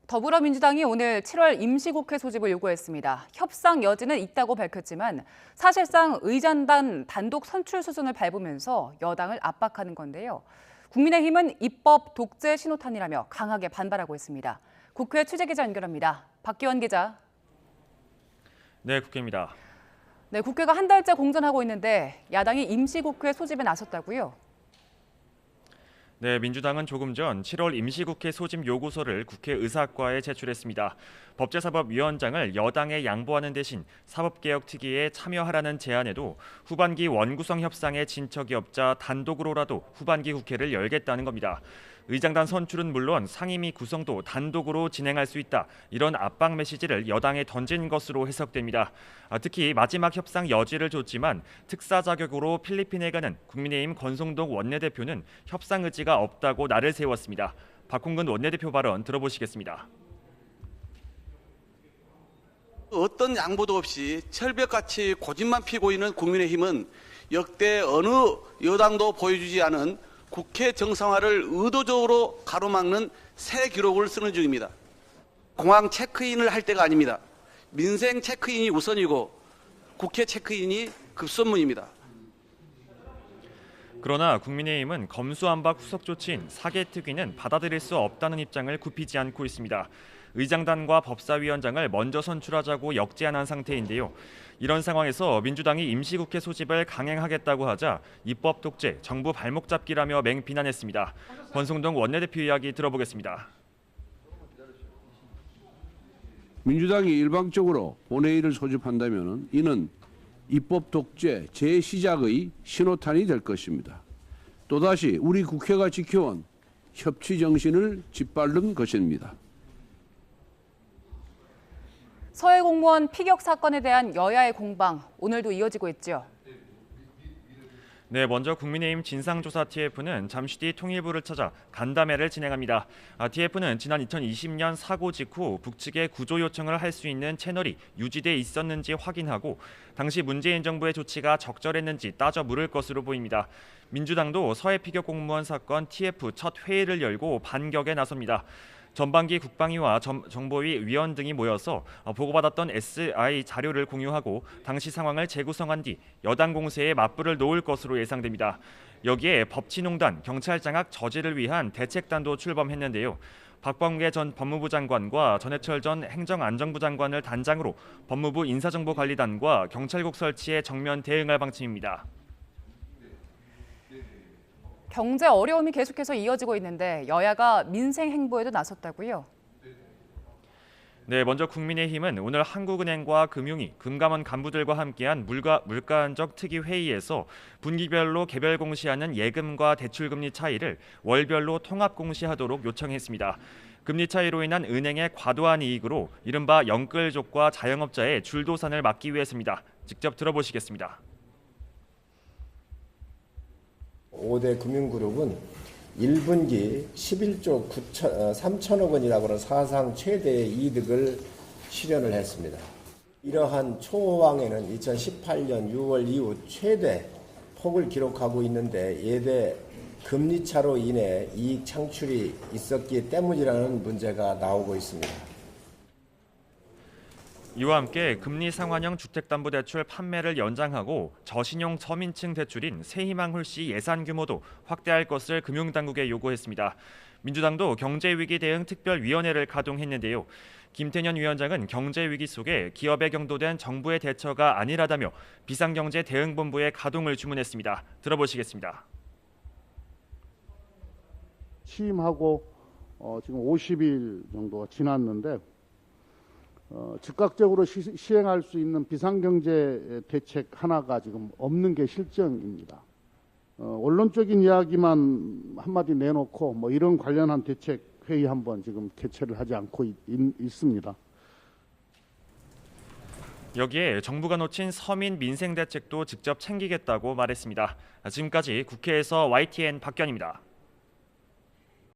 더불어민주당이 오늘 7월 임시국회 소집을 요구했습니다. 협상 여지는 있다고 밝혔지만 사실상 의장단 단독 선출 수순을 밟으면서 여당을 압박하는 건데요. 국민의힘은 입법 독재 신호탄이라며 강하게 반발하고 있습니다. 국회 취재기자 연결합니다. 박기원 기자. 네, 국회입니다. 네, 국회가 한 달째 공전하고 있는데 야당이 임시국회 소집에 나섰다고요? 네, 민주당은 조금 전 7월 임시국회 소집 요구서를 국회 의사과에 제출했습니다. 법제사법위원장을 여당에 양보하는 대신 사법개혁특위에 참여하라는 제안에도 후반기 원구성 협상에 진척이 없자 단독으로라도 후반기 국회를 열겠다는 겁니다. 의장단 선출은 물론 상임위 구성도 단독으로 진행할 수 있다. 이런 압박 메시지를 여당에 던진 것으로 해석됩니다. 특히 마지막 협상 여지를 줬지만 특사 자격으로 필리핀에 가는 국민의힘 권성동 원내대표는 협상 의지가 없다고 날을 세웠습니다. 박홍근 원내대표 발언 들어보시겠습니다. 어떤 양보도 없이 철벽같이 고집만 피고 있는 국민의힘은 역대 어느 여당도 보여주지 않은 국회 정상화를 의도적으로 가로막는 새 기록을 쓰는 중입니다. 공항 체크인을 할 때가 아닙니다. 민생 체크인이 우선이고 국회 체크인이 급선무입니다. 그러나 국민의힘은 검수안박 후속 조치인 사개특위는 받아들일 수 없다는 입장을 굽히지 않고 있습니다. 의장단과 법사위원장을 먼저 선출하자고 역제안한 상태인데요. 이런 상황에서 민주당이 임시국회 소집을 강행하겠다고 하자 입법 독재, 정부 발목 잡기라며 맹비난했습니다. 권성동 원내대표 이야기 들어보겠습니다. 민주당이 일방적으로 본회의를 소집한다면 이는 입법 독재 재시작의 신호탄이 될 것입니다. 또다시 우리 국회가 지켜온 협치 정신을 짓밟는 것입니다. 서해 공무원 피격 사건에 대한 여야의 공방, 오늘도 이어지고 있죠. 네, 먼저 국민의힘 진상조사 TF는 잠시 뒤 통일부를 찾아 간담회를 진행합니다. TF는 지난 2020년 사고 직후 북측에 구조 요청을 할 수 있는 채널이 유지돼 있었는지 확인하고 당시 문재인 정부의 조치가 적절했는지 따져 물을 것으로 보입니다. 민주당도 서해 피격 공무원 사건 TF 첫 회의를 열고 반격에 나섭니다. 전반기 국방위와 정보위 위원 등이 모여서 보고받았던 SI 자료를 공유하고 당시 상황을 재구성한 뒤 여당 공세에 맞불을 놓을 것으로 예상됩니다. 여기에 법치농단, 경찰 장악 저지를 위한 대책단도 출범했는데요. 박범계 전 법무부 장관과 전해철 전 행정안전부 장관을 단장으로 법무부 인사정보관리단과 경찰국 설치에 정면 대응할 방침입니다. 경제 어려움이 계속해서 이어지고 있는데 여야가 민생 행보에도 나섰다고요? 네, 먼저 국민의힘은 오늘 한국은행과 금융위, 금감원 간부들과 함께한 물가 안정 특위 회의에서 분기별로 개별 공시하는 예금과 대출금리 차이를 월별로 통합 공시하도록 요청했습니다. 금리 차이로 인한 은행의 과도한 이익으로 이른바 영끌족과 자영업자의 줄도산을 막기 위해서입니다. 직접 들어보시겠습니다. 5대 금융그룹은 1분기 11조 3천억 원이라고 하는 사상 최대의 이득을 실현을 했습니다. 이러한 초호황에는 2018년 6월 이후 최대 폭을 기록하고 있는데 예대 금리차로 인해 이익 창출이 있었기 때문이라는 문제가 나오고 있습니다. 이와 함께 금리 상환형 주택담보대출 판매를 연장하고 저신용 서민층 대출인 새희망 홀씨 예산 규모도 확대할 것을 금융당국에 요구했습니다. 민주당도 경제위기 대응 특별위원회를 가동했는데요. 김태년 위원장은 경제위기 속에 기업에 경도된 정부의 대처가 안일하다며 비상경제대응본부의 가동을 주문했습니다. 들어보시겠습니다. 취임하고 지금 50일 정도가 지났는데 즉각적으로 시행할 수 있는 비상경제 대책 하나가 지금 없는 게 실정입니다. 언론적인 이야기만 한마디 내놓고 이런 관련한 대책 회의 한번 지금 개최를 하지 않고 있습니다. 여기에 정부가 놓친 서민 민생 대책도 직접 챙기겠다고 말했습니다. 지금까지 국회에서 YTN 박견입니다.